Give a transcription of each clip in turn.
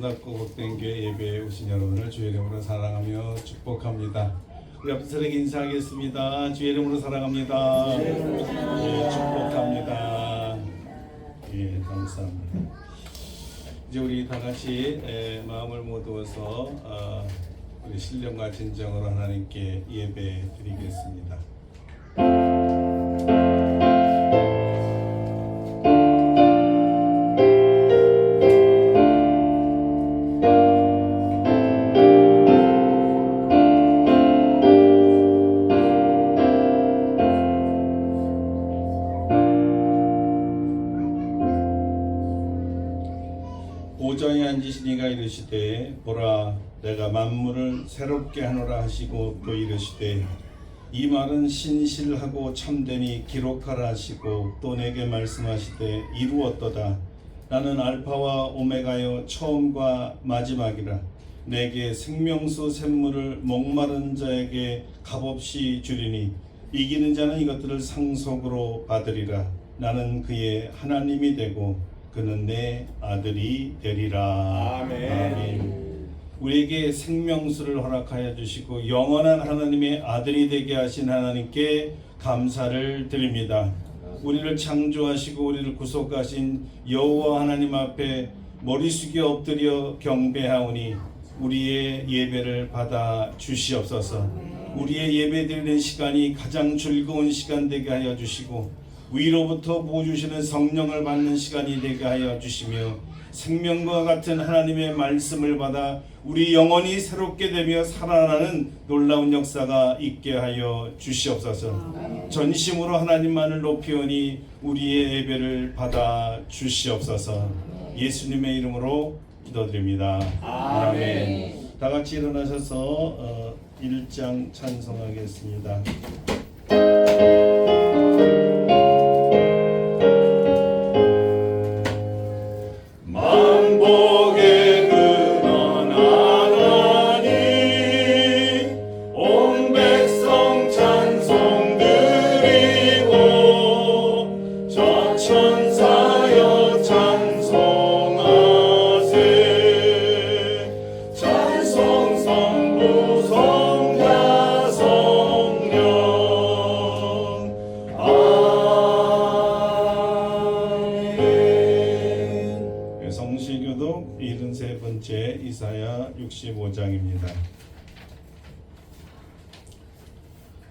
아름답고 복된 교회 예배에 오신 여러분을 주의 이름으로 사랑하며 축복합니다. 우리 앞에 서로에게 인사하겠습니다. 주의 이름으로 사랑합니다. 예, 축복합니다. 예, 감사합니다. 이제 우리 다 같이 마음을 모두어서 우리 신령과 진정으로 하나님께 예배 드리겠습니다. 보좌에 앉으시니가 이르시되 보라 내가 만물을 새롭게 하노라 하시고 또 이르시되 이 말은 신실하고 참되니 기록하라 하시고 또 내게 말씀하시되 이루었도다. 나는 알파와 오메가여 처음과 마지막이라. 내게 생명수 샘물을 목마른 자에게 값없이 주리니 이기는 자는 이것들을 상속으로 받으리라. 나는 그의 하나님이 되고 그는 내 아들이 되리라. 아멘. 아멘. 우리에게 생명수를 허락하여 주시고 영원한 하나님의 아들이 되게 하신 하나님께 감사를 드립니다. 우리를 창조하시고 우리를 구속하신 여호와 하나님 앞에 머리 숙여 엎드려 경배하오니 우리의 예배를 받아 주시옵소서. 우리의 예배 드리는 시간이 가장 즐거운 시간 되게 하여 주시고 위로부터 부어주시는 성령을 받는 시간이 되게 하여 주시며 생명과 같은 하나님의 말씀을 받아 우리 영혼이 새롭게 되며 살아나는 놀라운 역사가 있게 하여 주시옵소서. 전심으로 하나님만을 높이오니 우리의 예배를 받아 주시옵소서. 예수님의 이름으로 기도드립니다. 아멘. 다 같이 일어나셔서 1장 찬송하겠습니다. 성시교독 73번째 이사야 65장입니다.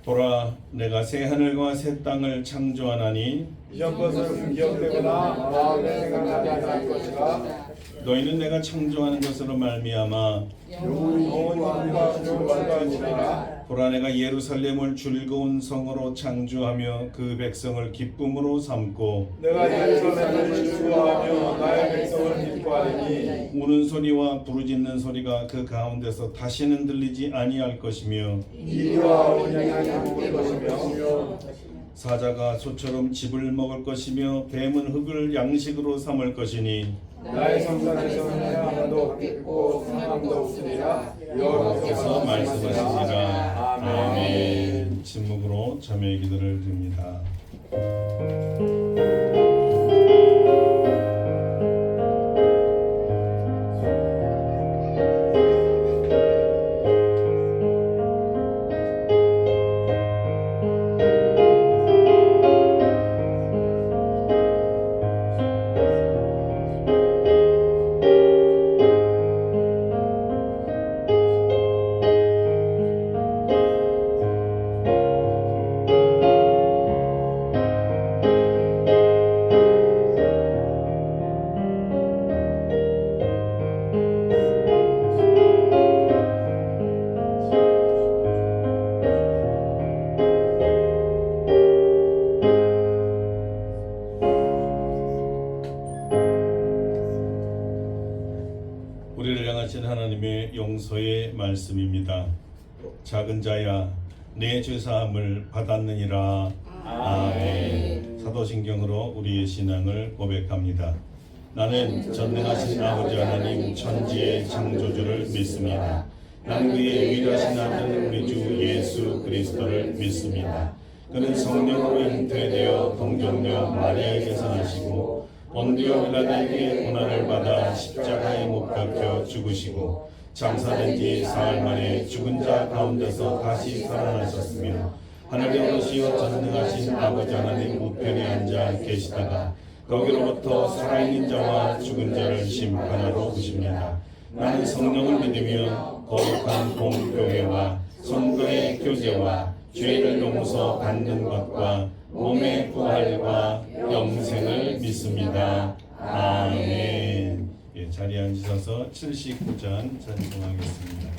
보라 내가 새 하늘과 새 땅을 창조하나니 이전 것은 기억되거나 마음에 생각나지 않을 것이라. 너희는 내가 창조하는 것으로 말미암아 영원과 즐거워하니라. 보라 내가 예루살렘을 즐거운 성으로 창조하며 그 백성을 기쁨으로 삼고 내가 예루살렘을 즐거워하며 나의 백성을 기뻐하리니 우는 소리와 부르짖는 소리가 그 가운데서 다시는 들리지 아니할 것이며 이리와 온양이 먹을 것이며 사자가 소처럼 짚을 먹을 것이며 뱀은 흙을 양식으로 삼을 것이니 나의 성산에서는 하나도 없겠고 사람도 없으리라. 여호와께서 말씀하시니라. 아멘. 아멘. 침묵으로 참여의 기도를 드립니다. 우리를 향하신 하나님의 용서의 말씀입니다. 작은 자야 내 죄사함을 받았느니라. 아멘. 사도신경으로 우리의 신앙을 고백합니다. 나는 전능하신 아버지 하나님 천지의 창조주를 믿습니다. 나는 그의 위대하신 아들 우리 주 예수 그리스도를 믿습니다. 그는 성령으로 잉태되어 동정녀 마리아에게서 나시고 본디오 빌라도에게 고난을 받아 십자가에 못 박혀 죽으시고 장사된 지 사흘 만에 죽은 자 가운데서 다시 살아나셨으며 하늘에 오르시어 전능하신 아버지 하나님 우편에 앉아 계시다가 거기로부터 살아있는 자와 죽은 자를 심판하러 오십니다. 나는 성령을 믿으며 거룩한 공교회와 성도의 교제와 죄를 용서 받는 것과 몸의 부활과 영생을 믿습니다. 아멘. 예, 자리에 앉으셔서 79장 찬송하겠습니다.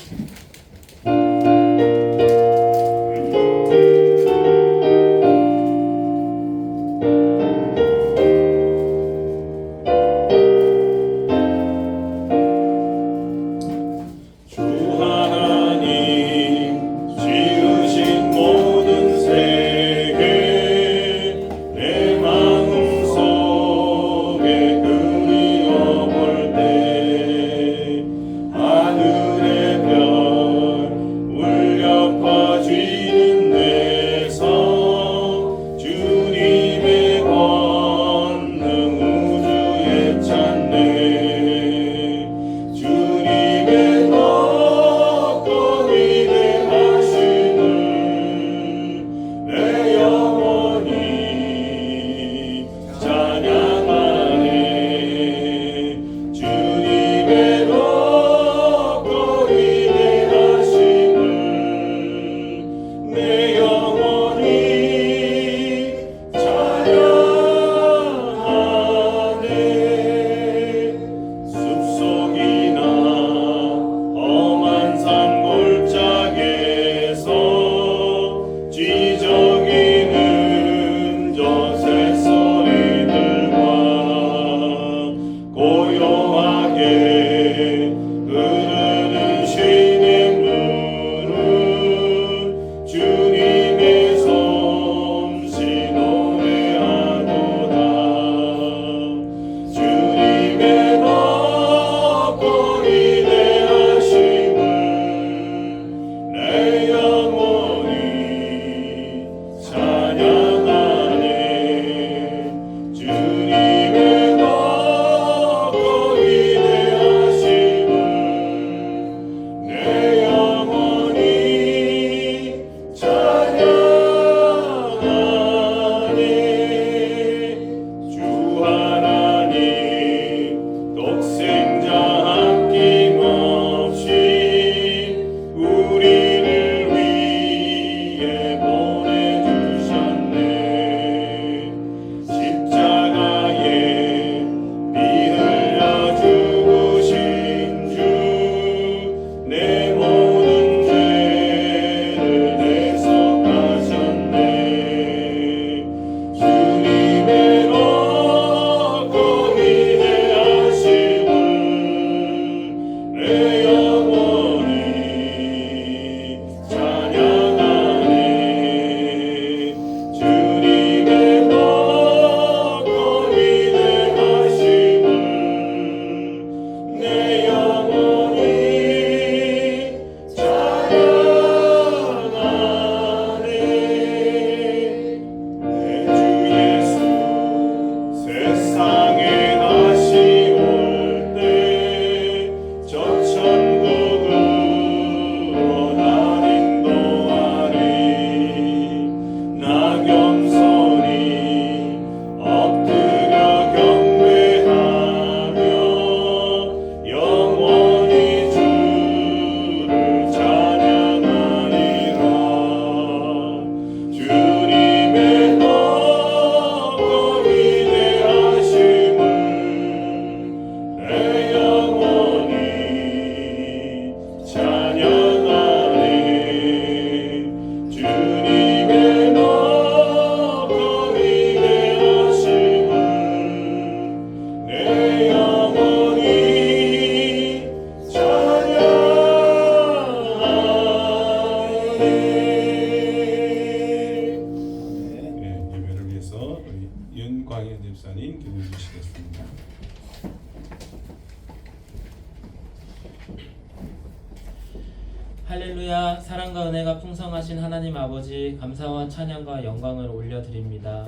할렐루야. 사랑과 은혜가 풍성하신 하나님 아버지, 감사와 찬양과 영광을 올려드립니다.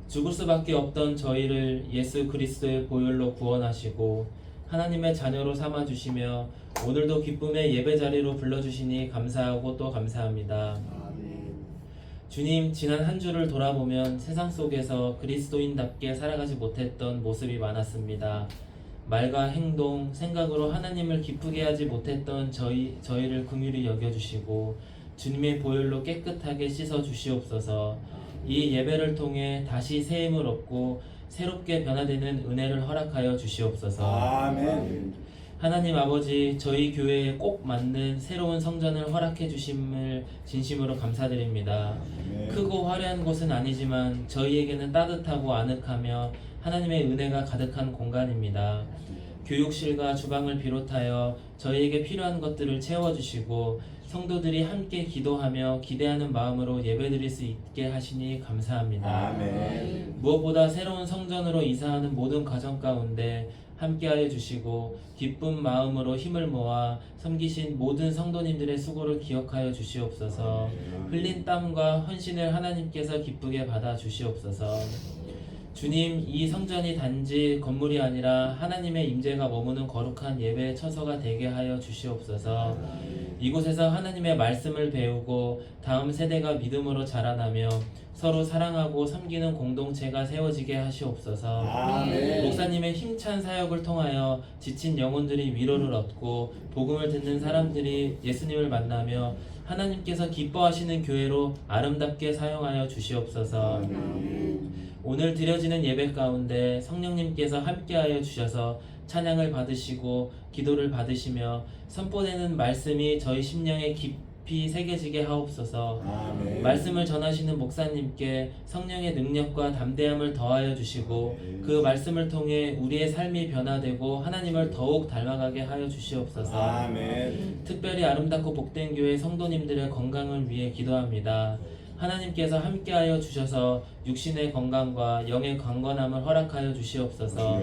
죽을 수밖에 없던 저희를 예수 그리스도의 보혈로 구원하시고 하나님의 자녀로 삼아주시며 오늘도 기쁨의 예배 자리로 불러주시니 감사하고 또 감사합니다. 주님, 지난 한 주를 돌아보면 세상 속에서 그리스도인답게 살아가지 못했던 모습이 많았습니다. 말과 행동, 생각으로 하나님을 기쁘게 하지 못했던 저희를 긍휼히 여겨주시고 주님의 보혈로 깨끗하게 씻어 주시옵소서. 이 예배를 통해 다시 새 힘을 얻고 새롭게 변화되는 은혜를 허락하여 주시옵소서. 아멘. 하나님 아버지, 저희 교회에 꼭 맞는 새로운 성전을 허락해 주심을 진심으로 감사드립니다. 크고 화려한 곳은 아니지만 저희에게는 따뜻하고 아늑하며 하나님의 은혜가 가득한 공간입니다. 교육실과 주방을 비롯하여 저희에게 필요한 것들을 채워주시고 성도들이 함께 기도하며 기대하는 마음으로 예배드릴 수 있게 하시니 감사합니다. 아멘. 무엇보다 새로운 성전으로 이사하는 모든 과정 가운데 함께하여 주시고 기쁜 마음으로 힘을 모아 섬기신 모든 성도님들의 수고를 기억하여 주시옵소서. 흘린 땀과 헌신을 하나님께서 기쁘게 받아 주시옵소서. 주님, 이 성전이 단지 건물이 아니라 하나님의 임재가 머무는 거룩한 예배 처소가 되게 하여 주시옵소서. 이곳에서 하나님의 말씀을 배우고 다음 세대가 믿음으로 자라나며 서로 사랑하고 섬기는 공동체가 세워지게 하시옵소서. 아멘. 목사님의 힘찬 사역을 통하여 지친 영혼들이 위로를 얻고 복음을 듣는 사람들이 예수님을 만나며 하나님께서 기뻐하시는 교회로 아름답게 사용하여 주시옵소서. 오늘 드려지는 예배 가운데 성령님께서 함께하여 주셔서 찬양을 받으시고 기도를 받으시며 선포되는 말씀이 저희 심령에 깊이 새겨지게 하옵소서. 아멘. 말씀을 전하시는 목사님께 성령의 능력과 담대함을 더하여 주시고 그 말씀을 통해 우리의 삶이 변화되고 하나님을 더욱 닮아가게 하여 주시옵소서. 아멘. 특별히 아름답고 복된 교회 성도님들의 건강을 위해 기도합니다. 하나님께서 함께하여 주셔서 육신의 건강과 영의 강건함을 허락하여 주시옵소서.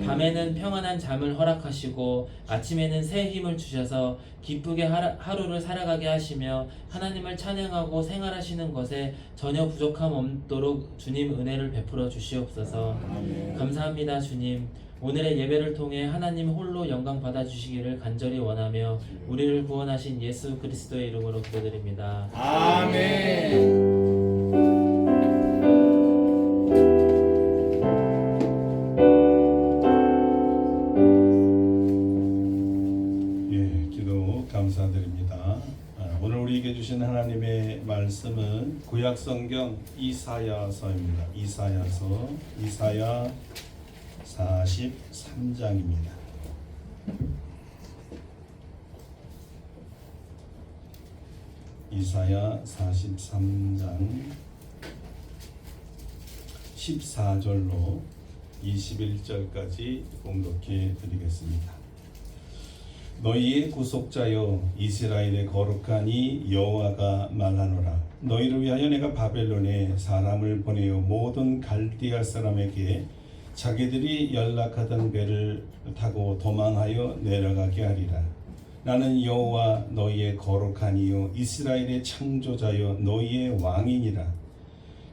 밤에는 평안한 잠을 허락하시고 아침에는 새 힘을 주셔서 기쁘게 하루를 살아가게 하시며 하나님을 찬양하고 생활하시는 것에 전혀 부족함 없도록 주님 은혜를 베풀어 주시옵소서. 감사합니다. 주님, 오늘의 예배를 통해 하나님 홀로 영광 받아주시기를 간절히 원하며 우리를 구원하신 예수 그리스도의 이름으로 기도드립니다. 아멘. 예, 기도 감사드립니다. 오늘 우리에게 주신 하나님의 말씀은 구약성경 이사야서입니다. 이사야 43장입니다. 이사야 43장 14절로 21절까지 공독해 드리겠습니다. 너희의 구속자여 이스라엘의 거룩한 이 여호와가 말하노라. 너희를 위하여 내가 바벨론에 사람을 보내어 모든 갈대아 사람에게 자기들이 연락하던 배를 타고 도망하여 내려가게 하리라. 나는 여호와 너희의 거룩한 이요 이스라엘의 창조자여 너희의 왕이니라.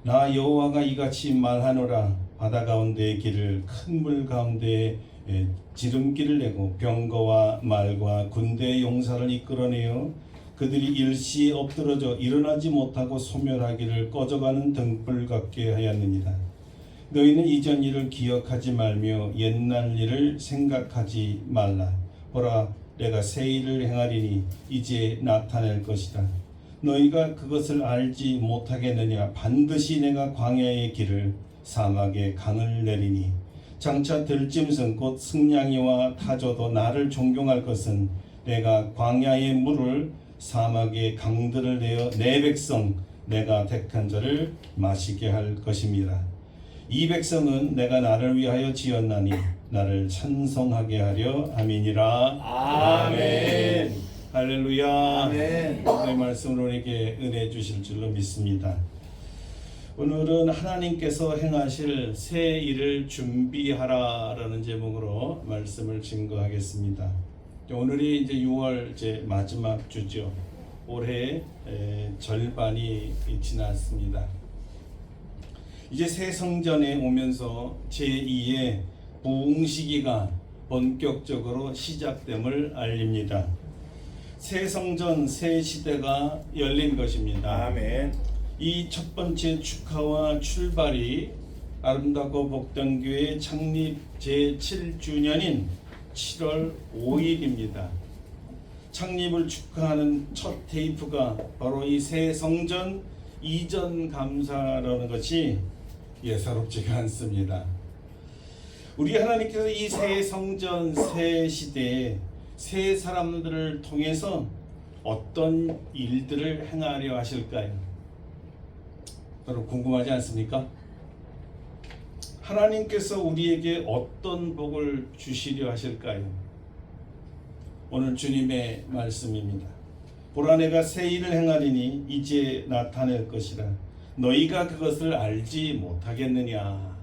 나 여호와가 이같이 말하노라. 바다 가운데의 길을 큰 물 가운데에 지름길을 내고 병거와 말과 군대의 용사를 이끌어내어 그들이 일시에 엎드러져 일어나지 못하고 소멸하기를 꺼져가는 등불 같게 하였느니라. 너희는 이전 일을 기억하지 말며 옛날 일을 생각하지 말라. 보라, 내가 새 일을 행하리니 이제 나타낼 것이다. 너희가 그것을 알지 못하겠느냐. 반드시 내가 광야의 길을 사막에 강을 내리니 장차 들짐승 곧 승냥이와 타조도 나를 존경할 것은 내가 광야의 물을 사막의 강들을 내어 내 백성 내가 택한 자를 마시게 할 것입니다. 이 백성은 내가 나를 위하여 지었나니 나를 찬송하게 하려 함이니라. 아멘. 할렐루야. 아멘. 오늘의 말씀으로 우리에게 은혜 주실 줄로 믿습니다. 오늘은 하나님께서 행하실 새 일을 준비하라라는 제목으로 말씀을 증거하겠습니다. 오늘이 이제 6월 이제 마지막 주죠. 올해 절반이 지났습니다. 이제 새 성전에 오면서 제2의 부흥시기가 본격적으로 시작됨을 알립니다. 새 성전, 새 시대가 열린 것입니다. 아멘. 이 첫 번째 축하와 출발이 아름답고 복된 교회 창립 제7주년인 7월 5일입니다. 창립을 축하하는 첫 테이프가 바로 이 새 성전 이전 감사라는 것이 예사롭지가 않습니다. 우리 하나님께서 이 새 성전, 새 시대에 새 사람들을 통해서 어떤 일들을 행하려 하실까요? 여러분 궁금하지 않습니까? 하나님께서 우리에게 어떤 복을 주시려 하실까요? 오늘 주님의 말씀입니다. 보라, 내가 새 일을 행하리니 이제 나타낼 것이라. 너희가 그것을 알지 못하겠느냐.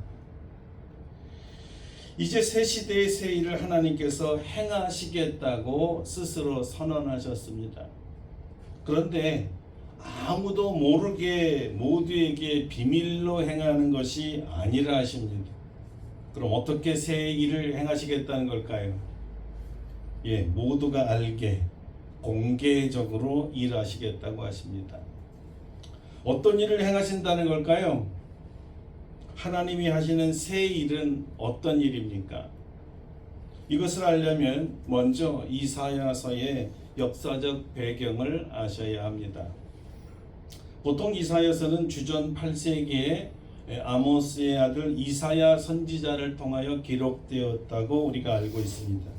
이제 새 시대의 새 일을 하나님께서 행하시겠다고 스스로 선언하셨습니다. 그런데 아무도 모르게 모두에게 비밀로 행하는 것이 아니라 하십니다. 그럼 어떻게 새 일을 행하시겠다는 걸까요? 모두가 알게 공개적으로 일하시겠다고 하십니다. 어떤 일을 행하신다는 걸까요? 하나님이 하시는 새 일은 어떤 일입니까? 이것을 알려면 먼저 이사야서의 역사적 배경을 아셔야 합니다. 보통 이사야서는 주전 8세기에 아모스의 아들 이사야 선지자를 통하여 기록되었다고 우리가 알고 있습니다.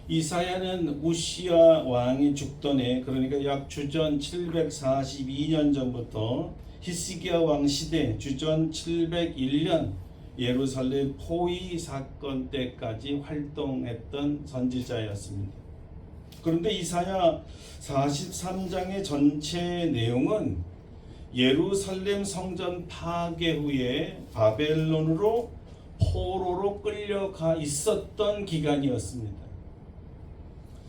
이사야는 우시야 왕이 죽던 해, 그러니까 약 주전 742년 전부터 히스기야 왕 시대 주전 701년 예루살렘 포위 사건 때까지 활동했던 선지자였습니다. 그런데 이사야 43장의 전체 내용은 예루살렘 성전 파괴 후에 바벨론으로 포로로 끌려가 있었던 기간이었습니다.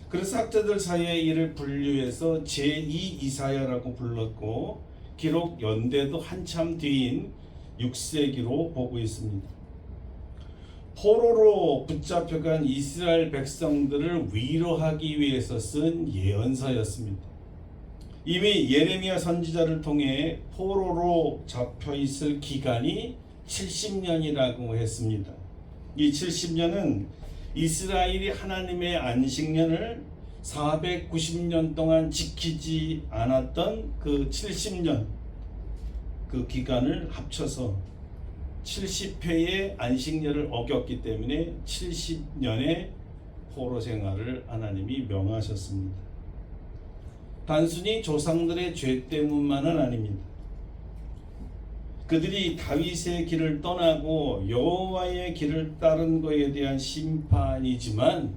그래서 학자들 사이에 이를 분류해서 제2 이사야라고 불렀고 기록 연대도 한참 뒤인 6세기로 보고 있습니다. 포로로 붙잡혀간 이스라엘 백성들을 위로하기 위해서 쓴 예언서였습니다. 이미 예레미야 선지자를 통해 포로로 잡혀 있을 기간이 70년이라고 했습니다. 이 70년은 이스라엘이 하나님의 안식년을 490년 동안 지키지 않았던 그 70년 그 기간을 합쳐서 70회의 안식년을 어겼기 때문에 70년의 포로 생활을 하나님이 명하셨습니다. 단순히 조상들의 죄 때문만은 아닙니다. 그들이 다윗의 길을 떠나고 여호와의 길을 따른 것에 대한 심판이지만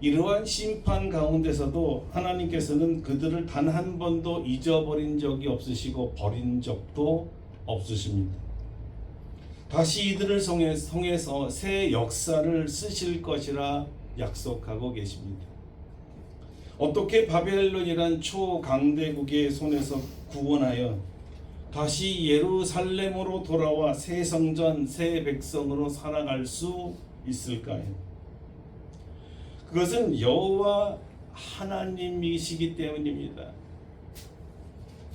이러한 심판 가운데서도 하나님께서는 그들을 단 한 번도 잊어버린 적이 없으시고 버린 적도 없으십니다. 다시 이들을 통해서 새 역사를 쓰실 것이라 약속하고 계십니다. 어떻게 바벨론이란 초강대국의 손에서 구원하여 다시 예루살렘으로 돌아와 새 성전, 새 백성으로 살아갈 수 있을까요? 그것은 여호와 하나님이시기 때문입니다.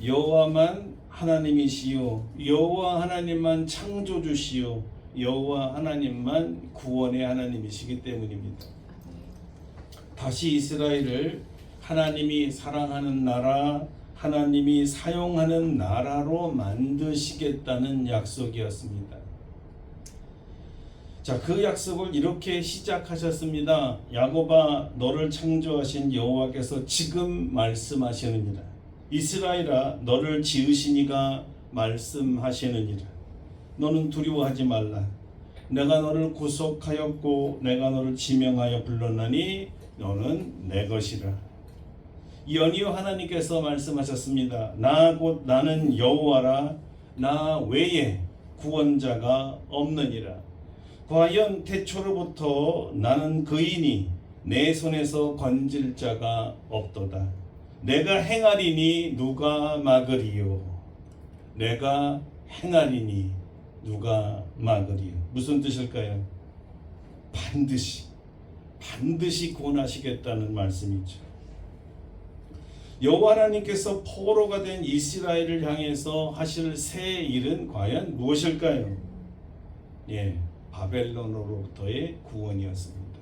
여호와만 하나님이시요, 여호와 하나님만 창조주시요, 여호와 하나님만 구원의 하나님이시기 때문입니다. 다시 이스라엘을 하나님이 사랑하는 나라, 하나님이 사용하는 나라로 만드시겠다는 약속이었습니다. 자, 그 약속을 이렇게 시작하셨습니다. 야곱아, 너를 창조하신 여호와께서 지금 말씀하시느니라. 이스라엘아, 너를 지으시니가 말씀하시느니라. 너는 두려워하지 말라. 내가 너를 구속하였고 내가 너를 지명하여 불렀나니 너는 내 것이라. 연이어 하나님께서 말씀하셨습니다. 나 곧 나는 여호와라. 나 외에 구원자가 없느니라. 과연 태초로부터 나는 그이니 내 손에서 건질 자가 없도다. 내가 행하리니 누가 막으리요. 내가 행하리니 누가 막으리요. 무슨 뜻일까요? 반드시 구원하시겠다는 말씀이죠. 여호와 하나님께서 포로가 된 이스라엘을 향해서 하실 새 일은 과연 무엇일까요? 바벨론으로부터의 구원이었습니다.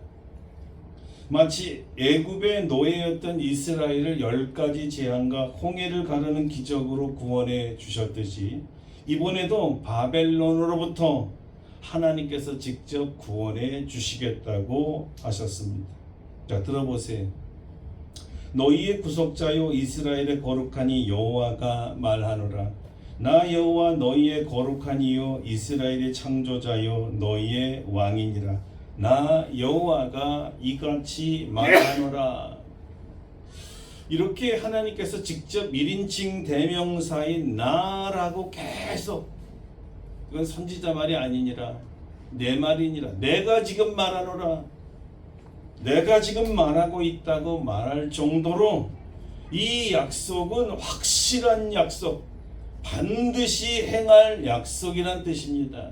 마치 애굽의 노예였던 이스라엘을 10가지 재앙과 홍해를 가르는 기적으로 구원해 주셨듯이 이번에도 바벨론으로부터 하나님께서 직접 구원해 주시겠다고 하셨습니다. 자, 들어보세요. 너희의 구속자요 이스라엘의 거룩하니 여호와가 말하노라. 나 여호와 너희의 거룩하니요 이스라엘의 창조자요 너희의 왕이니라. 나 여호와가 이같이 말하노라. 이렇게 하나님께서 직접 1인칭 대명사인 나라고 계속, 이건 선지자 말이 아니니라, 내 말이니라, 내가 지금 말하노라, 내가 지금 말하고 있다고 말할 정도로 이 약속은 확실한 약속, 반드시 행할 약속이란 뜻입니다.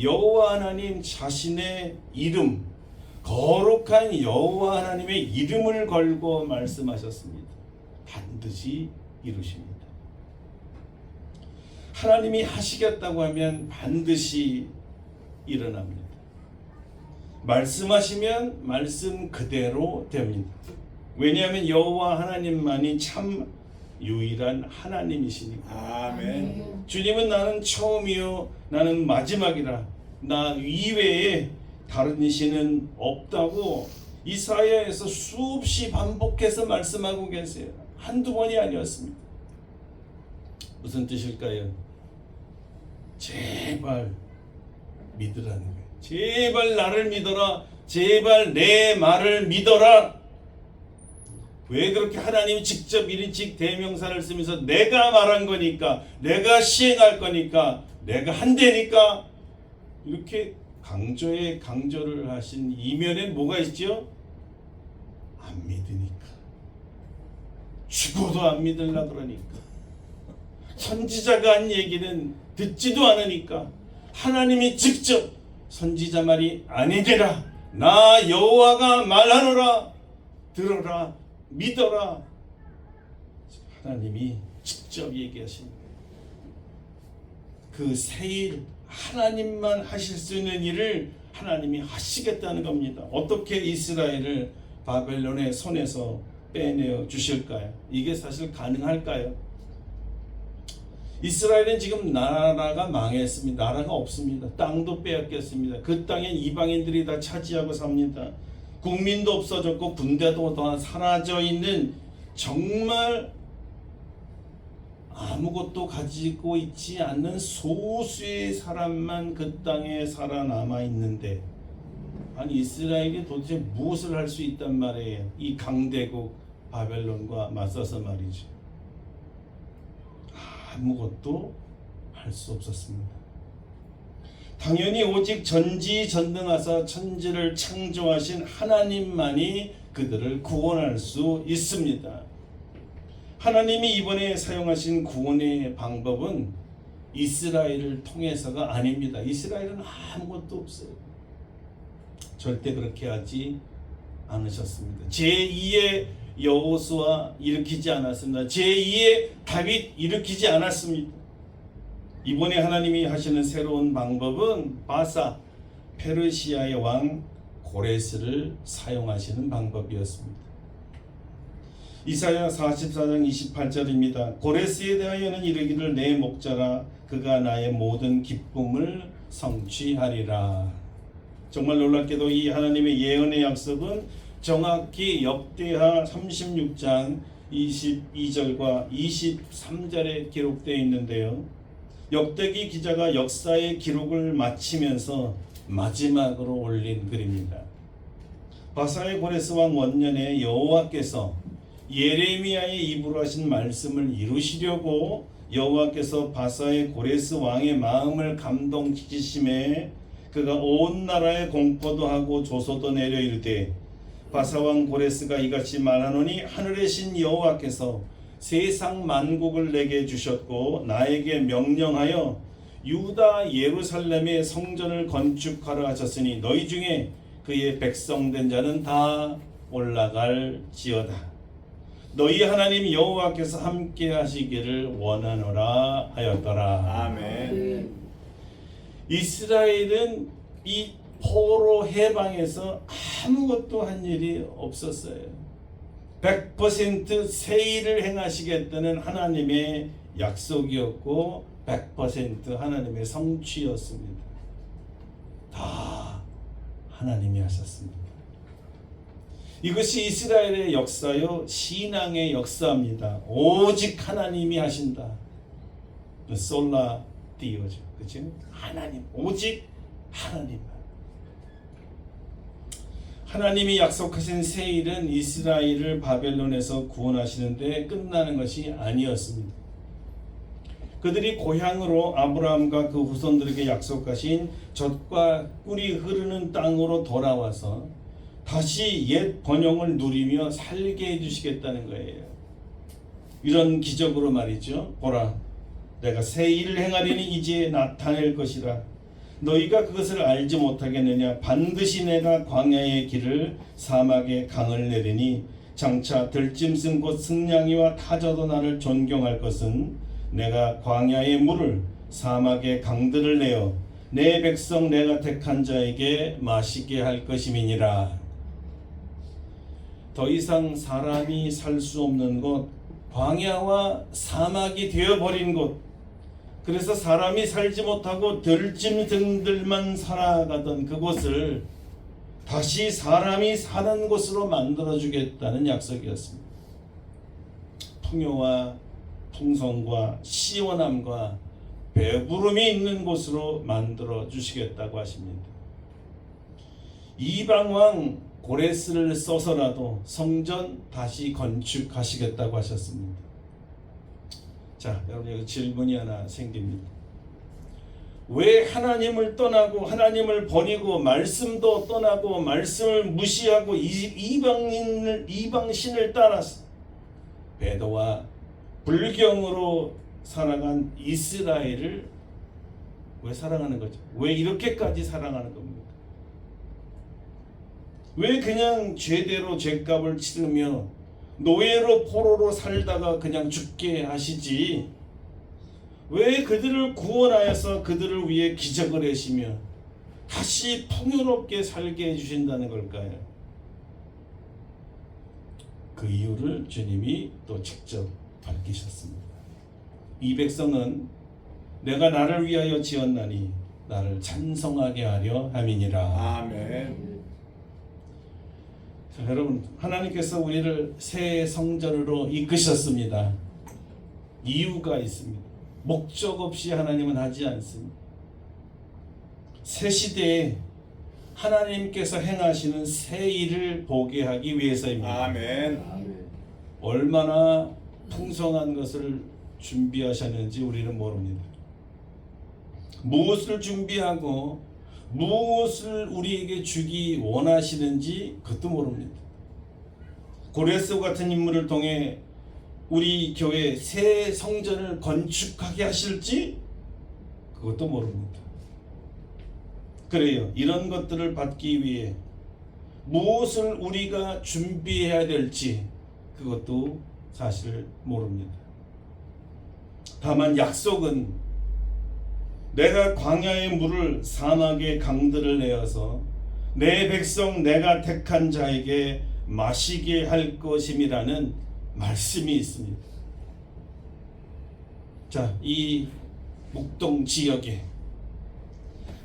여호와 하나님 자신의 이름, 거룩한 여호와 하나님의 이름을 걸고 말씀하셨습니다. 반드시 이루십니다. 하나님이 하시겠다고 하면 반드시 일어납니다. 말씀하시면 말씀 그대로 됩니다. 왜냐하면 여호와 하나님만이 참 유일한 하나님이시니까. 아멘. 주님은 나는 처음이요 나는 마지막이라, 나 이외에 다른 이신은 없다고 이사야에서 수없이 반복해서 말씀하고 계세요. 한두 번이 아니었습니다. 무슨 뜻일까요? 제발 믿으라는 거예요. 제발 나를 믿어라. 제발 내 말을 믿어라. 왜 그렇게 하나님이 직접 1인칭 대명사를 쓰면서 내가 말한 거니까, 내가 시행할 거니까, 내가 한다니까 이렇게 강조를 하신 이면엔 뭐가 있죠? 안 믿으니까, 죽어도 안 믿으려 그러니까, 선지자가 한 얘기는 듣지도 않으니까, 하나님이 직접 선지자 말이 아니니라, 나 여호와가 말하노라, 들어라, 믿어라. 하나님이 직접 얘기하신 그 새 일, 하나님만 하실 수 있는 일을 하나님이 하시겠다는 겁니다. 어떻게 이스라엘을 바벨론의 손에서 빼내어 주실까요? 이게 사실 가능할까요? 이스라엘은 지금 나라가 망했습니다. 나라가 없습니다. 땅도 빼앗겼습니다. 그 땅엔 이방인들이 다 차지하고 삽니다. 국민도 없어졌고 군대도 다 사라져 있는, 정말 아무것도 가지고 있지 않는 소수의 사람만 그 땅에 살아남아 있는데, 아니 이스라엘이 도대체 무엇을 할 수 있단 말이에요? 이 강대국 바벨론과 맞서서 말이죠. 아무것도 할 수 없었습니다. 당연히 오직 전지전능하사 천지를 창조하신 하나님만이 그들을 구원할 수 있습니다. 하나님이 이번에 사용하신 구원의 방법은 이스라엘을 통해서가 아닙니다. 이스라엘은 아무것도 없어요. 절대 그렇게 하지 않으셨습니다. 제2의 여호수아 일으키지 않았습니다. 제2의 다윗 일으키지 않았습니다. 이번에 하나님이 하시는 새로운 방법은 바사, 페르시아의 왕 고레스를 사용하시는 방법이었습니다. 이사야 44장 28절입니다. 고레스에 대하여는 이르기를 내 목자라, 그가 나의 모든 기쁨을 성취하리라. 정말 놀랍게도 이 하나님의 예언의 약속은 정확히 역대하 36장 22절과 23절에 기록되어 있는데요. 역대기 기자가 역사의 기록을 마치면서 마지막으로 올린 글입니다. 바사의 고레스 왕 원년에 여호와께서 예레미야의 입으로 하신 말씀을 이루시려고 여호와께서 바사의 고레스 왕의 마음을 감동시키심에 그가 온 나라에 공포도 하고 조소도 내려 이르되, 바사 왕 고레스가 이같이 말하노니 하늘의 신 여호와께서 세상 만국을 내게 주셨고 나에게 명령하여 유다 예루살렘의 성전을 건축하러 하셨으니 너희 중에 그의 백성된 자는 다 올라갈지어다. 너희 하나님 여호와께서 함께 하시기를 원하노라 하였더라. 아멘. 이스라엘은 이 포로 해방에서 아무것도 한 일이 없었어요. 100% 세일을 행하시겠다는 하나님의 약속이었고 100% 하나님의 성취였습니다. 다 하나님이 하셨습니다. 이것이 이스라엘의 역사요, 신앙의 역사입니다. 오직 하나님이 하신다. 솔라 디오죠. 그렇죠? 하나님, 오직 하나님. 하나님이 약속하신 세일은 이스라엘을 바벨론에서 구원하시는데 끝나는 것이 아니었습니다. 그들이 고향으로 아브라함과 그 후손들에게 약속하신 젖과 꿀이 흐르는 땅으로 돌아와서 다시 옛 번영을 누리며 살게 해주시겠다는 거예요. 이런 기적으로 말이죠. 보라, 내가 새 일을 행하리니 이제 나타낼 것이라. 너희가 그것을 알지 못하겠느냐. 반드시 내가 광야의 길을 사막의 강을 내리니 장차 들짐승 곧 승냥이와 타자도 나를 존경할 것은 내가 광야의 물을 사막의 강들을 내어 내 백성 내가 택한 자에게 마시게 할 것임이니라. 더 이상 사람이 살 수 없는 곳, 광야와 사막이 되어버린 곳, 그래서 사람이 살지 못하고 들짐승들만 살아가던 그곳을 다시 사람이 사는 곳으로 만들어주겠다는 약속이었습니다. 풍요와 풍성과 시원함과 배부름이 있는 곳으로 만들어 주시겠다고 하십니다. 이방왕 고레스를 써서라도 성전 다시 건축하시겠다고 하셨습니다. 자, 여러분 여기 질문이 하나 생깁니다. 왜 하나님을 떠나고 하나님을 버리고 말씀도 떠나고 말씀을 무시하고 이방신을 따라서 배도와 불경으로 살아간 이스라엘을 왜 사랑하는 거죠? 왜 이렇게까지 사랑하는 겁니까? 왜 그냥 죄대로 죄값을 치르며 노예로 포로로 살다가 그냥 죽게 하시지? 왜 그들을 구원하여서 그들을 위해 기적을 하시며 다시 풍요롭게 살게 해주신다는 걸까요? 그 이유를 주님이 또 직접 밝히셨습니다. 이 백성은 내가 나를 위하여 지었나니 나를 찬송하게 하려 함이니라. 아멘. 자, 여러분, 하나님께서 우리를 새 성전으로 이끄셨습니다. 이유가 있습니다. 목적 없이 하나님은 하지 않습니다. 새 시대에 하나님께서 행하시는 새 일을 보게 하기 위해서입니다. 아멘. 얼마나 풍성한 것을 준비하셨는지 우리는 모릅니다. 무엇을 준비하고 무엇을 우리에게 주기 원하시는지 그것도 모릅니다. 고레스 같은 인물을 통해 우리 교회 새 성전을 건축하게 하실지 그것도 모릅니다. 그래요. 이런 것들을 받기 위해 무엇을 우리가 준비해야 될지 그것도 사실 모릅니다. 다만 약속은 내가 광야의 물을 사막의 강들을 내어서 내 백성 내가 택한 자에게 마시게 할 것임이라는 말씀이 있습니다. 자, 이 묵동 지역에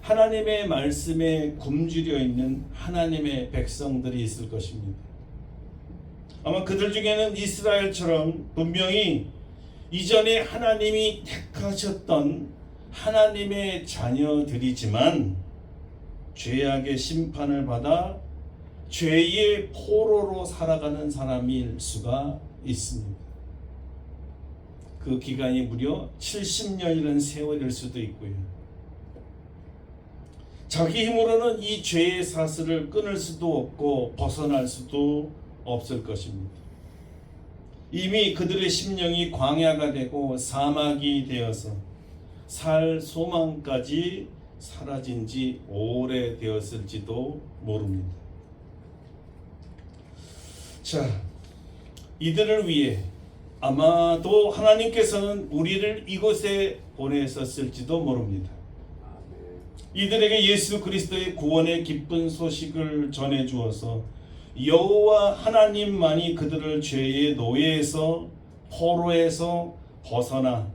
하나님의 말씀에 굶주려 있는 하나님의 백성들이 있을 것입니다. 아마 그들 중에는 이스라엘처럼 분명히 이전에 하나님이 택하셨던 하나님의 자녀들이지만 죄악의 심판을 받아 죄의 포로로 살아가는 사람일 수가 있습니다. 그 기간이 무려 70년이라는 세월일 수도 있고요. 자기 힘으로는 이 죄의 사슬을 끊을 수도 없고 벗어날 수도 없을 것입니다. 이미 그들의 심령이 광야가 되고 사막이 되어서 살 소망까지 사라진 지 오래되었을지도 모릅니다. 자, 이들을 위해 아마도 하나님께서는 우리를 이곳에 보내셨을지도 모릅니다. 이들에게 예수 그리스도의 구원의 기쁜 소식을 전해 주어서 여호와 하나님만이 그들을 죄의 노예에서 포로에서 벗어나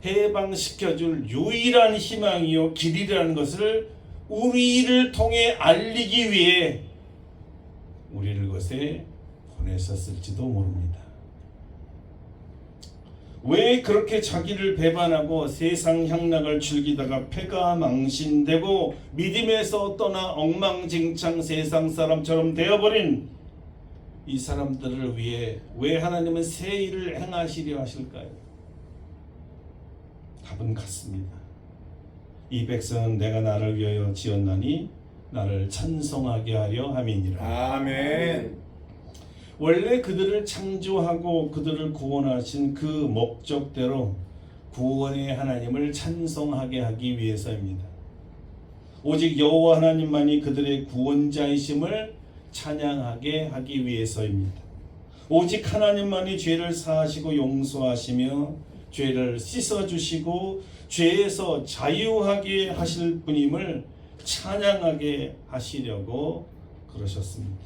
해방시켜줄 유일한 희망이요 길이라는 것을 우리를 통해 알리기 위해 우리를 이곳에 보내셨을지도 모릅니다. 왜 그렇게 자기를 배반하고 세상 향락을 즐기다가 패가 망신되고 믿음에서 떠나 엉망진창 세상 사람처럼 되어버린 이 사람들을 위해 왜 하나님은 새 일을 행하시려 하실까요? 답은 같습니다. 이 백성은 내가 나를 위하여 지었나니 나를 찬송하게 하려 함이니라. 아멘. 원래 그들을 창조하고 그들을 구원하신 그 목적대로 구원의 하나님을 찬송하게 하기 위해서입니다. 오직 여호와 하나님만이 그들의 구원자이심을 찬양하게 하기 위해서입니다. 오직 하나님만이 죄를 사하시고 용서하시며 죄를 씻어주시고 죄에서 자유하게 하실 분임을 찬양하게 하시려고 그러셨습니다.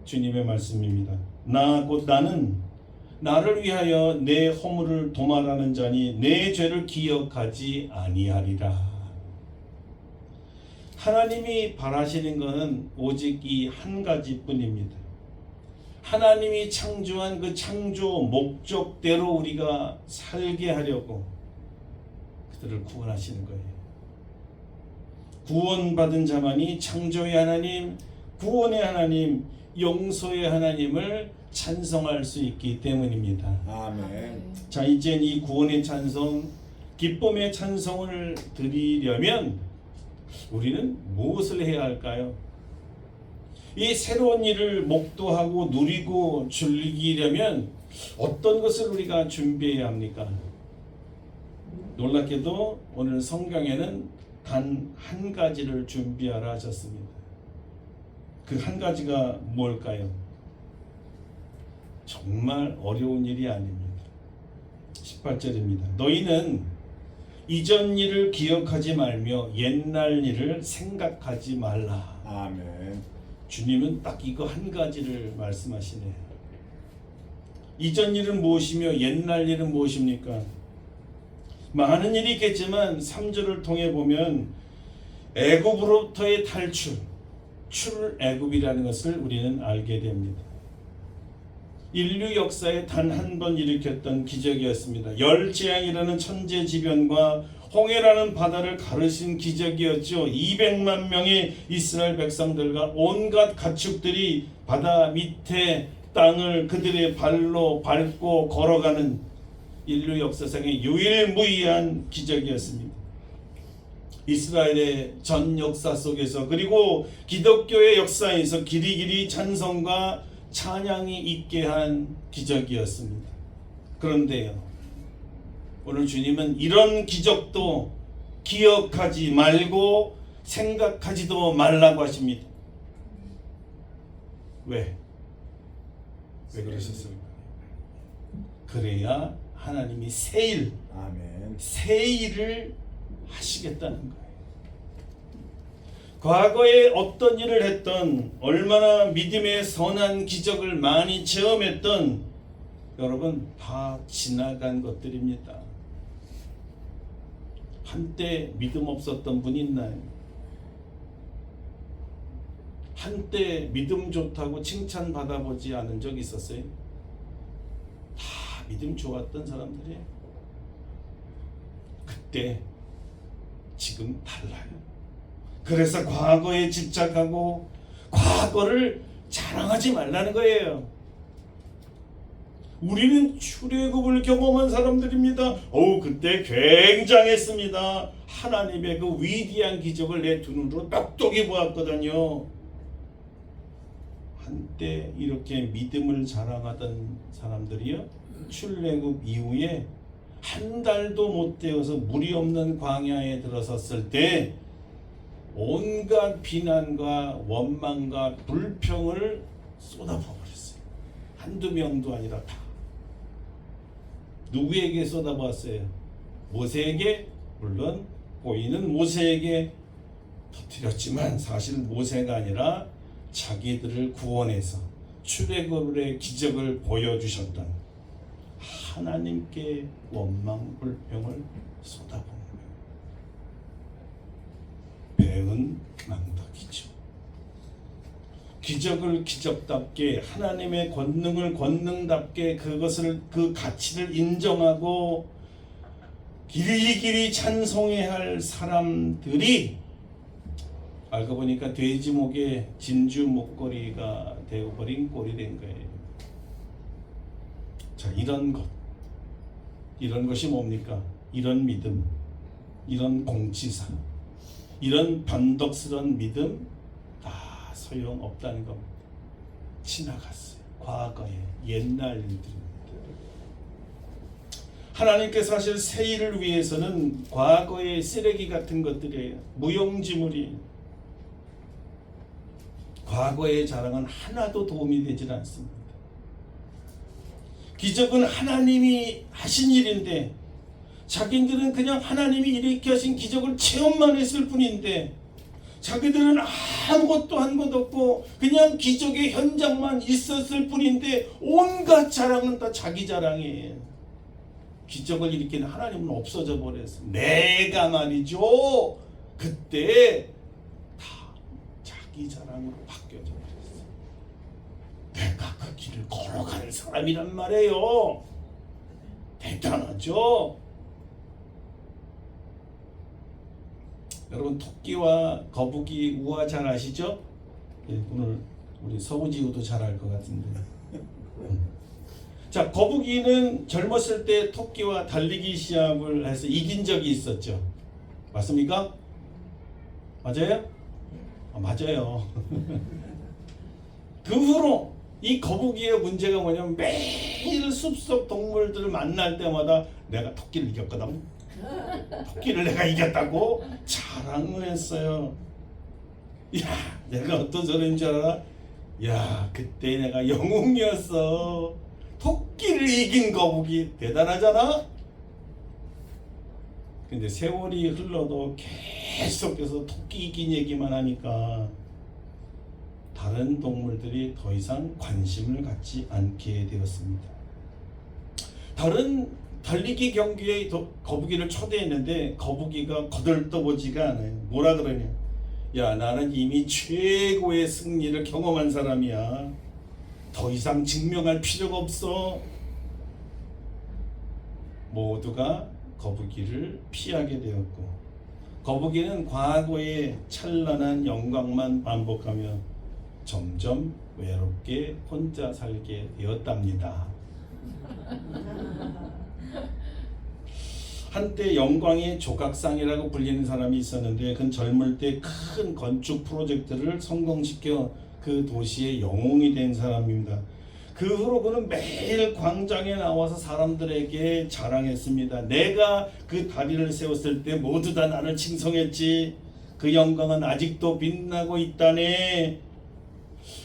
주님의 말씀입니다. 나 곧 나는 나를 위하여 내 허물을 도말하는 자니 내 죄를 기억하지 아니하리라. 하나님이 바라시는 것은 오직 이 한 가지뿐입니다. 하나님이 창조한 그 창조 목적대로 우리가 살게 하려고 그들을 구원하시는 거예요. 구원받은 자만이 창조의 하나님, 구원의 하나님, 용서의 하나님을 찬송할 수 있기 때문입니다. 아멘. 자, 이제 이 구원의 찬송, 기쁨의 찬송을 드리려면 우리는 무엇을 해야 할까요? 이 새로운 일을 목도하고 누리고 즐기려면 어떤 것을 우리가 준비해야 합니까? 놀랍게도 오늘 성경에는 단 한 가지를 준비하라 하셨습니다. 그 한 가지가 뭘까요? 정말 어려운 일이 아닙니다. 18절입니다. 너희는 이전 일을 기억하지 말며 옛날 일을 생각하지 말라. 아멘. 주님은 딱 이거 한 가지를 말씀하시네요. 이전 일은 무엇이며 옛날 일은 무엇입니까? 많은 일이 있겠지만 3절을 통해 보면 애굽으로부터의 탈출, 출애굽이라는 것을 우리는 알게 됩니다. 인류 역사에 단 한 번 일으켰던 기적이었습니다. 열재앙이라는 천재지변과 홍해라는 바다를 가르신 기적이었죠. 200만 명의 이스라엘 백성들과 온갖 가축들이 바다 밑에 땅을 그들의 발로 밟고 걸어가는 인류 역사상의 유일무이한 기적이었습니다. 이스라엘의 전 역사 속에서 그리고 기독교의 역사에서 길이길이 찬송과 찬양이 있게 한 기적이었습니다. 그런데요, 오늘 주님은 이런 기적도 기억하지 말고 생각하지도 말라고 하십니다. 왜 그러셨을까요? 그래야 하나님이 아멘. 새 일을 하시겠다는 거예요. 과거에 어떤 일을 했던, 얼마나 믿음의 선한 기적을 많이 체험했던, 여러분 다 지나간 것들입니다. 한때 믿음 없었던 분 있나요? 한때 믿음 좋다고 칭찬 받아보지 않은 적 있었어요? 다 믿음 좋았던 사람들이에요. 그때 지금 달라요. 그래서 과거에 집착하고 과거를 자랑하지 말라는 거예요. 우리는 출애굽을 경험한 사람들입니다. 그때 굉장했습니다. 하나님의 그 위대한 기적을 내 두 눈으로 똑똑히 보았거든요. 한때 이렇게 믿음을 자랑하던 사람들이요, 출애굽 이후에 한 달도 못 되어서 물이 없는 광야에 들어섰을 때 온갖 비난과 원망과 불평을 쏟아부어버렸어요. 한두 명도 아니라 다. 누구에게 쏟아부었어요? 모세에게? 물론 보이는 모세에게 터뜨렸지만 사실 모세가 아니라 자기들을 구원해서 출애굽의 기적을 보여주셨던 하나님께 원망 불평을 쏟아부은 거예요. 배은 망덕이죠. 기적을 기적답게, 하나님의 권능을 권능답게, 그것을, 그 가치를 인정하고 길이길이 찬송해야 할 사람들이 알고 보니까 돼지 목에 진주 목걸이가 되어버린 꼴이 된 거예요. 자, 이런 것이 뭡니까? 이런 믿음, 이런 공치사, 이런 변덕스러운 믿음 다 소용없다는 겁니다. 지나갔어요. 과거에 옛날 일들입니다. 하나님께서 사실 새 일을 위해서는 과거의 쓰레기 같은 것들이에요. 무용지물이. 과거의 자랑은 하나도 도움이 되질 않습니다. 기적은 하나님이 하신 일인데 자기들은 그냥 하나님이 이렇게 하신 기적을 체험만 했을 뿐인데 자기들은 아무것도 한 것 없고 그냥 기적의 현장만 있었을 뿐인데 온갖 자랑은 다 자기 자랑이에요. 기적을 일으키는 하나님은 없어져 버렸어요. 내가 말이죠. 그때 다 자기 자랑으로 바뀌어져 버렸어요. 내가 그 길을 걸어가는 사람이란 말이에요. 대단하죠? 여러분 토끼와 거북이 우화 잘 아시죠? 예, 오늘 우리 서우지우도 잘 알 것 같은데. 자, 거북이는 젊었을 때 토끼와 달리기 시합을 해서 이긴 적이 있었죠. 맞습니까? 맞아요? 맞아요. 그 후로 이 거북이의 문제가 뭐냐면 매일 숲속 동물들을 만날 때마다 내가 토끼를 이겼거든. 토끼를 내가 이겼다고 자랑을 했어요. 야, 내가 어떤 소리인 줄 알아? 야, 그때 내가 영웅이었어. 토끼를 이긴 거북이 대단하잖아? 근데 세월이 흘러도 계속해서 토끼 이긴 얘기만 하니까 다른 동물들이 더 이상 관심을 갖지 않게 되었습니다. 다른 달리기 경기에 거북이를 초대했는데 거북이가 거들떠보지가 않아요. 뭐라 그러냐? 야, 나는 이미 최고의 승리를 경험한 사람이야. 더 이상 증명할 필요가 없어. 모두가 거북이를 피하게 되었고 거북이는 과거의 찬란한 영광만 반복하며 점점 외롭게 혼자 살게 되었답니다. 한때 영광의 조각상이라고 불리는 사람이 있었는데 그는 젊을 때 큰 건축 프로젝트를 성공시켜 그 도시의 영웅이 된 사람입니다. 그 후로 그는 매일 광장에 나와서 사람들에게 자랑했습니다. 내가 그 다리를 세웠을 때 모두 다 나를 칭송했지. 그 영광은 아직도 빛나고 있다네.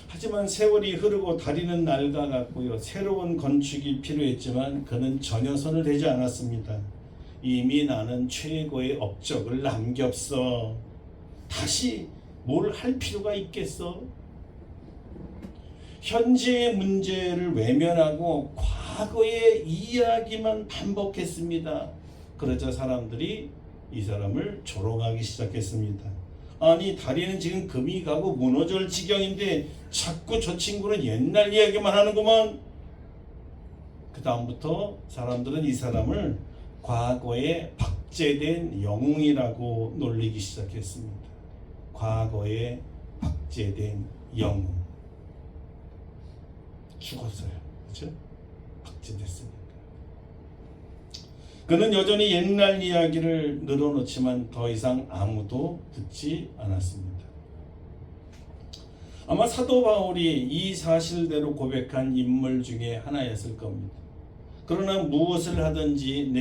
하지만 세월이 흐르고 다리는 낡아갔고요. 새로운 건축이 필요했지만 그는 전혀 손을 대지 않았습니다. 이미 나는 최고의 업적을 남겼어. 다시 뭘 할 필요가 있겠어? 현재의 문제를 외면하고 과거의 이야기만 반복했습니다. 그러자 사람들이 이 사람을 조롱하기 시작했습니다. 아니, 다리는 지금 금이 가고 무너질 지경인데 자꾸 저 친구는 옛날 이야기만 하는구만. 그 다음부터 사람들은 이 사람을 과거에 박제된 영웅이라고 놀리기 시작했습니다. 과거에 박제된 영웅. 죽었어요. 그렇죠? 박제됐으니까. 그는 여전히 옛날 이야기를 늘어놓지만 더 이상 아무도 듣지 않았습니다. 아마 사도 바울이 이 사실대로 고백한 인물 중에 하나였을 겁니다. 그러나 무엇을 하든지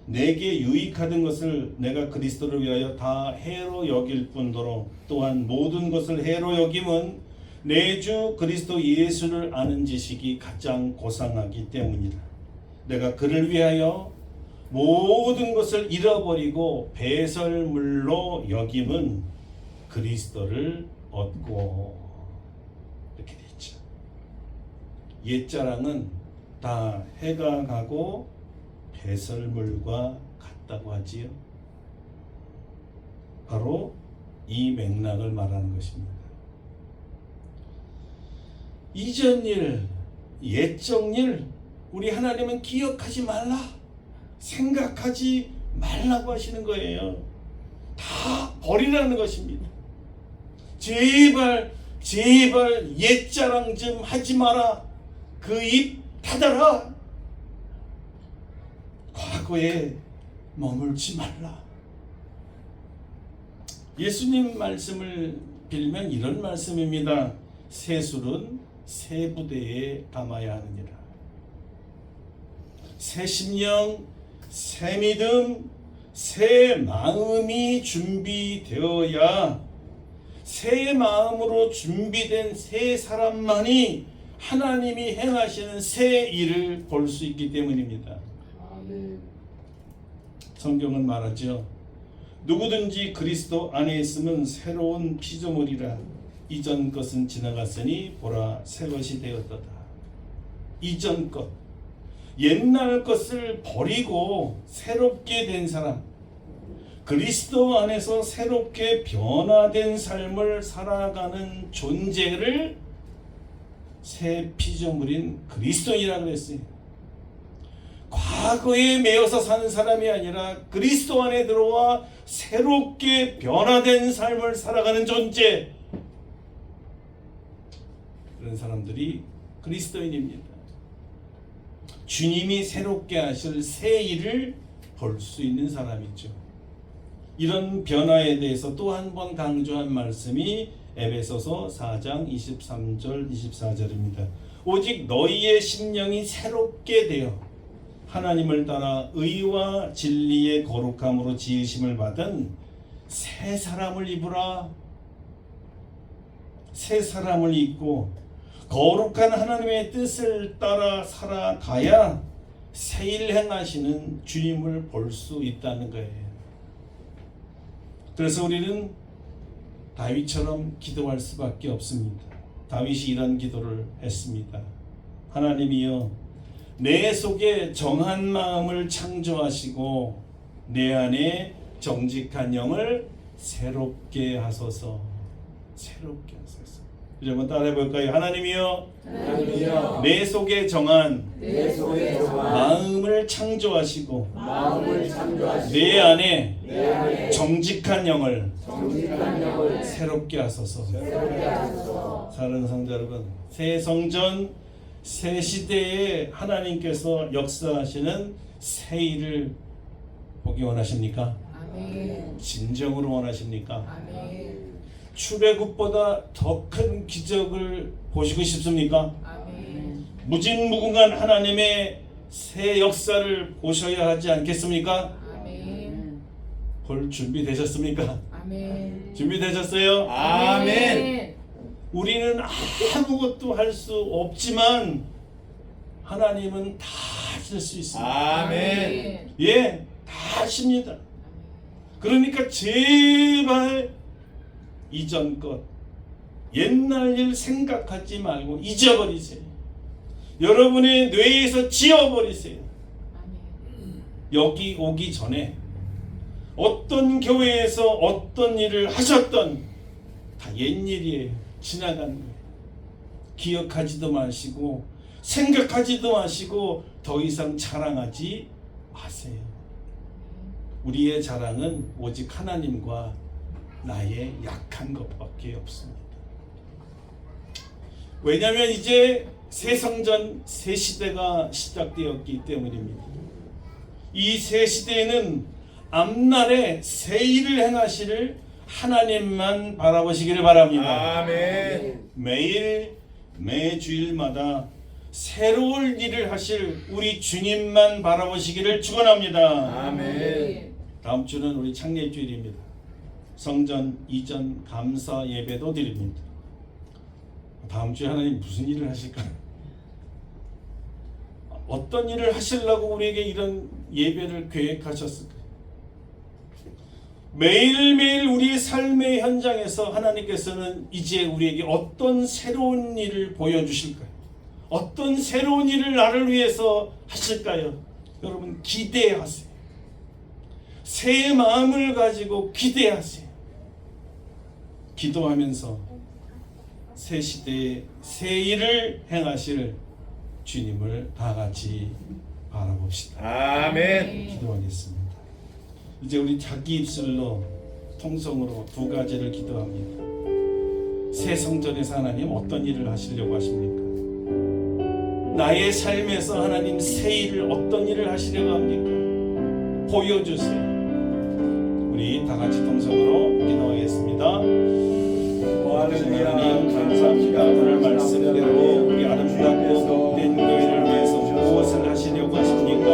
내게 유익하던 것을 내가 그리스도를 위하여 다 해로 여길 뿐더러 또한 모든 것을 해로 여김은 내 주 그리스도 예수를 아는 지식이 가장 고상하기 때문이라. 내가 그를 위하여 모든 것을 잃어버리고 배설물로 여김은 그리스도를 얻고. 이렇게 돼 있죠. 옛자랑은 다 해가 가고 배설물과 같다고 하지요. 바로 이 맥락을 말하는 것입니다. 이전 일, 옛적 일, 우리 하나님은 기억하지 말라, 생각하지 말라고 하시는 거예요. 다 버리라는 것입니다. 제발 옛자랑 좀 하지 마라. 그 입 닫아라. 과거에 머물지 말라. 예수님 말씀을 빌면 이런 말씀입니다. 새 술은 새 부대에 담아야 하느니라. 새 심령, 새 믿음, 새 마음이 준비되어야, 새 마음으로 준비된 새 사람만이 하나님이 행하시는 새 일을 볼 수 있기 때문입니다. 성경은 말하죠. 누구든지 그리스도 안에 있으면 새로운 피조물이라. 이전 것은 지나갔으니 보라 새 것이 되었도다. 이전 것, 옛날 것을 버리고 새롭게 된 사람, 그리스도 안에서 새롭게 변화된 삶을 살아가는 존재를 새 피조물인 그리스도인이라고 그랬어요. 과거에 매여서 사는 사람이 아니라 그리스도 안에 들어와 새롭게 변화된 삶을 살아가는 존재, 그런 사람들이 그리스도인입니다. 주님이 새롭게 하실 새 일을 볼 수 있는 사람이죠. 이런 변화에 대해서 또 한 번 강조한 말씀이 에베소서 4장 23절 24절입니다. 오직 너희의 심령이 새롭게 되어 하나님을 따라 의와 진리의 거룩함으로 지으심을 받은 새 사람을 입으라. 새 사람을 입고 거룩한 하나님의 뜻을 따라 살아가야 새 일 행하시는 주님을 볼 수 있다는 거예요. 그래서 우리는 다윗처럼 기도할 수밖에 없습니다. 다윗이 이런 기도를 했습니다. 하나님이여, 내 속에 정한 마음을 창조하시고 내 안에 정직한 영을 새롭게 하소서. 새롭게 하소서. 여러분 따라해 볼까요? 하나님이여, 내 속에 정한 마음을 창조하시고 내 안에 정직한 영을 새롭게 하소서. 사랑하는 성도 여러분, 새 성전, 새 시대에 하나님께서 역사하시는 새 일을 보기 원하십니까? 아멘. 진정으로 원하십니까? 아멘. 출애굽보다 더 큰 기적을 보시고 싶습니까? 아멘. 무진무궁한 하나님의 새 역사를 보셔야 하지 않겠습니까? 아멘. 볼 준비 되셨습니까? 아멘. 준비되셨어요? 아멘. 우리는 아무것도 할 수 없지만 하나님은 다 하실 수 있습니다. 아멘. 예, 다 하십니다. 그러니까 제발 이전 것, 옛날 일 생각하지 말고 잊어버리세요. 여러분의 뇌에서 지워버리세요. 여기 오기 전에 어떤 교회에서 어떤 일을 하셨던 다 옛일이에요. 지나간 거예요. 기억하지도 마시고 생각하지도 마시고 더 이상 자랑하지 마세요. 우리의 자랑은 오직 하나님과 나의 약한 것밖에 없습니다. 왜냐하면 이제 새 성전, 새 시대가 시작되었기 때문입니다. 이 새 시대에는 앞날에 새 일을 행하시를 하나님만 바라보시기를 바랍니다. 아멘. 매주일마다 새로운 일을 하실 우리 주님만 바라보시기를 축원합니다. 아멘. 다음 주는 우리 창례주일입니다. 성전 이전 감사 예배도 드립니다. 다음 주에 하나님 무슨 일을 하실까요? 어떤 일을 하시려고 우리에게 이런 예배를 계획하셨을까요? 매일매일 우리의 삶의 현장에서 하나님께서는 이제 우리에게 어떤 새로운 일을 보여주실까요? 어떤 새로운 일을 나를 위해서 하실까요? 여러분 기대하세요. 새 마음을 가지고 기대하세요. 기도하면서 새 시대에 새 일을 행하실 주님을 다 같이 바라봅시다. 아멘. 기도하겠습니다. 이제 우리 자기 입술로 통성으로 두 가지를 기도합니다. 새 성전에서 하나님 어떤 일을 하시려고 하십니까? 나의 삶에서 하나님 새 일을 어떤 일을 하시려고 합니까? 보여주세요. 우리 다 같이 통성으로 기도하겠습니다. 하나님 감사합니다. 오늘 말씀대로 우리 아름답고 복된 교회를 위해서 무엇을 하시려고 하십니까?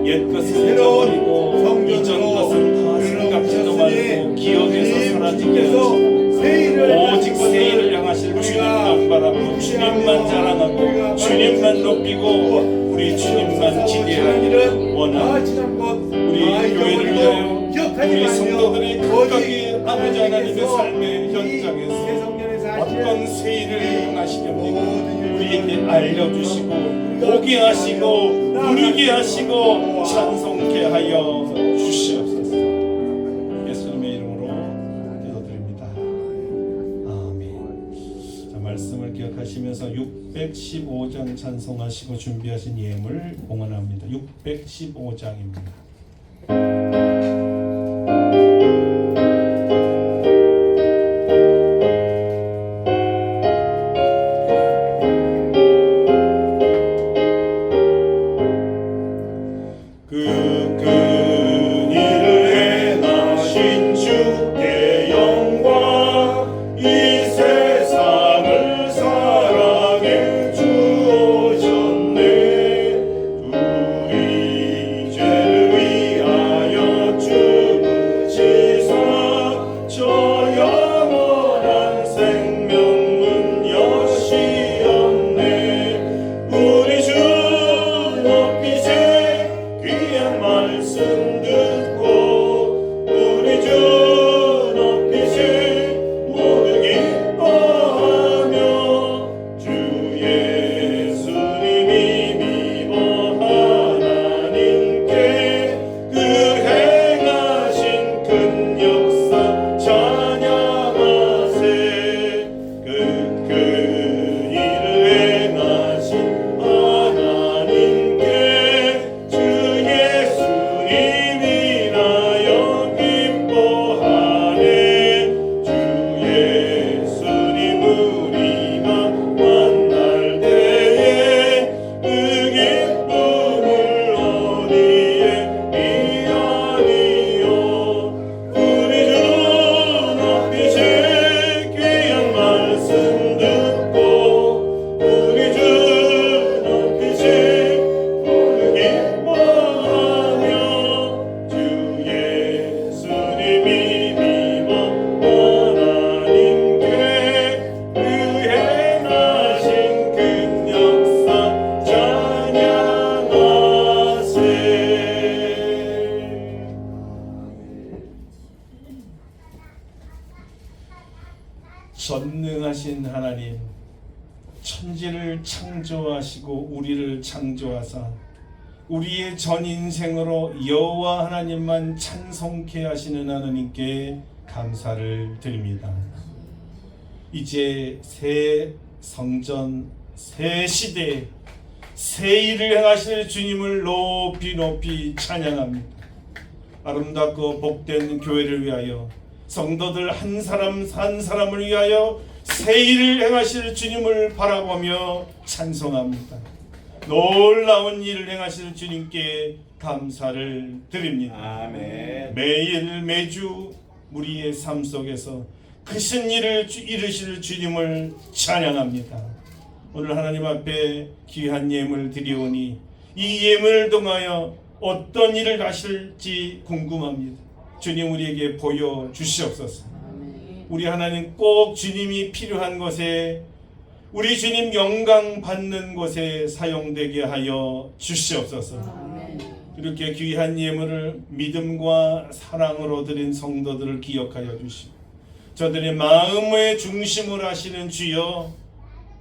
옛 것은 잊어버리고 이전 것은 다 생각지도 말고 기억에서 사라지게 하시고 오직 새 일을 향하실 주님만 바라보고 주님만 자랑하고 주님만 높이고 우리 주님만 기대하기를 원합니다. 우리 교회를 위하여 우리 성도들이 각각의 아버지 하나님의 삶의 현장에서 어떤 새 일을 행하시렵니까? 우리에게 알려주시고 보게 하시고 누리게 하시고 찬송케 하여 주시옵소서. 예수님의 이름으로 기도드립니다. 아멘. 자, 말씀을 기억하시면서 615장 찬송하시고 준비하신 예물 봉헌합니다. 615장입니다. 전능하신 하나님, 천지를 창조하시고 우리를 창조하사 우리의 전 인생으로 여호와 하나님만 찬송케 하시는 하나님께 감사를 드립니다. 이제 새 성전, 새 시대, 새 일을 행하실 주님을 높이 찬양합니다. 아름답고 복된 교회를 위하여 성도들 한 사람 한 사람을 위하여 새 일을 행하실 주님을 바라보며 찬송합니다. 놀라운 일을 행하실 주님께 감사를 드립니다. 아멘. 매일 매주 우리의 삶 속에서 크신 일을 이루실 주님을 찬양합니다. 오늘 하나님 앞에 귀한 예물 드리오니 이 예물을 통하여 어떤 일을 하실지 궁금합니다. 주님 우리에게 보여주시옵소서. 우리 하나님 꼭 주님이 필요한 것에 우리 주님 영광 받는 곳에 사용되게 하여 주시옵소서. 이렇게 귀한 예물을 믿음과 사랑으로 드린 성도들을 기억하여 주시고 저들의 마음의 중심을 하시는 주여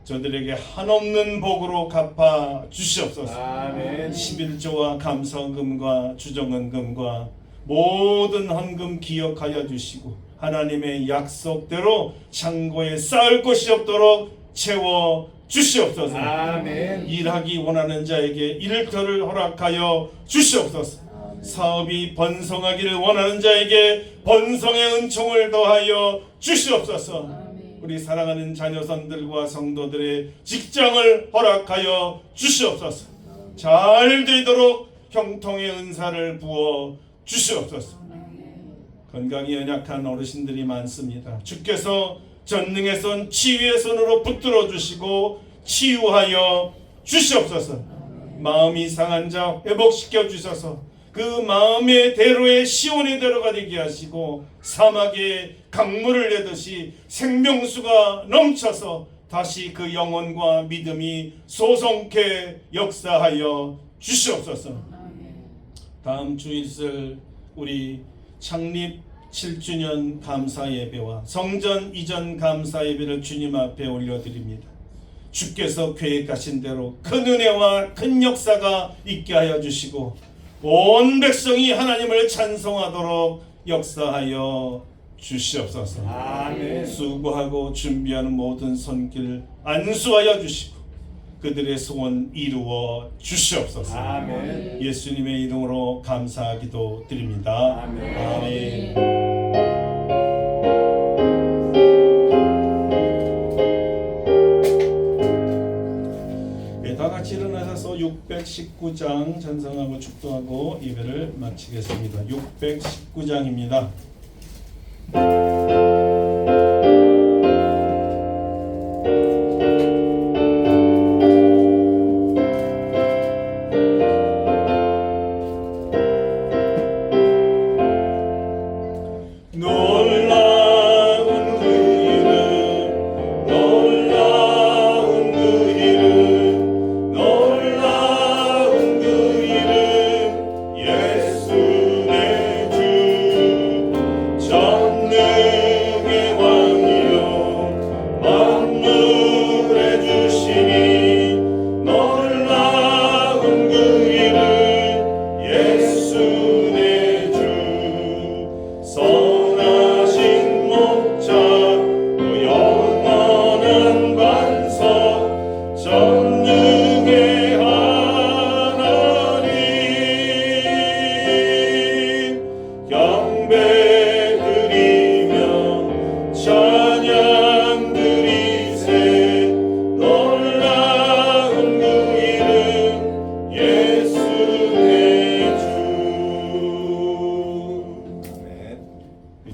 저들에게 한없는 복으로 갚아 주시옵소서. 아멘. 11조와 감사금과 주정헌금과 모든 헌금 기억하여 주시고 하나님의 약속대로 창고에 쌓을 것이 없도록 채워 주시옵소서. 아멘. 일하기 원하는 자에게 일터를 허락하여 주시옵소서. 사업이 번성하기를 원하는 자에게 번성의 은총을 더하여 주시옵소서. 우리 사랑하는 자녀선들과 성도들의 직장을 허락하여 주시옵소서. 잘 되도록 형통의 은사를 부어 주시옵소서. 건강이 연약한 어르신들이 많습니다. 주께서 전능의 손, 치유의 손으로 붙들어 주시고 치유하여 주시옵소서. 마음이 상한 자 회복시켜 주셔서 그 마음의 대로의 시온의 대로가 되게 하시고 사막에 강물을 내듯이 생명수가 넘쳐서 다시 그 영혼과 믿음이 소성케 역사하여 주시옵소서. 다음 주 있을 우리 창립 7주년 감사 예배와 성전 이전 감사 예배를 주님 앞에 올려드립니다. 주께서 계획하신 대로 큰 은혜와 큰 역사가 있게 하여 주시고 온 백성이 하나님을 찬송하도록 역사하여 주시옵소서. 아멘. 수고하고 준비하는 모든 손길 안수하여 주시고 그들의 소원 이루어 주시옵소서. 아멘. 예수님의 이름으로 감사하기도 드립니다. 아멘. 아멘. 네, 다 같이 일어나셔서 619장 찬송하고 축도하고 예배를 마치겠습니다. 619장입니다.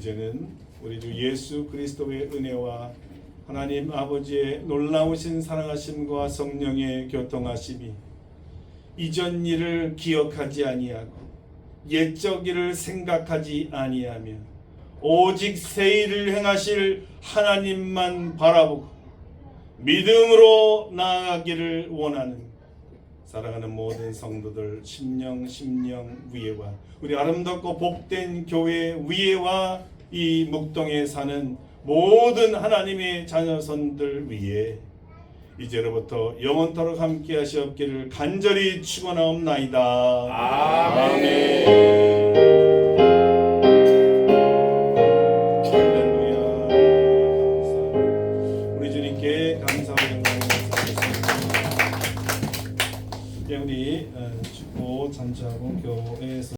이제는 우리 주 예수 그리스도의 은혜와 하나님 아버지의 놀라우신 사랑하심과 성령의 교통하심이 이전 일을 기억하지 아니하고 옛적 일을 생각하지 아니하며 오직 새 일을 행하실 하나님만 바라보고 믿음으로 나아가기를 원하는 사랑하는 모든 성도들 심령 위에와 우리 아름답고 복된 교회 위에와 이 묵동에 사는 모든 하나님의 자녀선들 위에 이제로부터 영원토록 함께 하시옵기를 간절히 축원하옵나이다. 아멘. 할렐루야. 감사합니다. 우리 주님께 감사와 영광을 드리겠습니다. 우리 축복 잠시하고 교회에서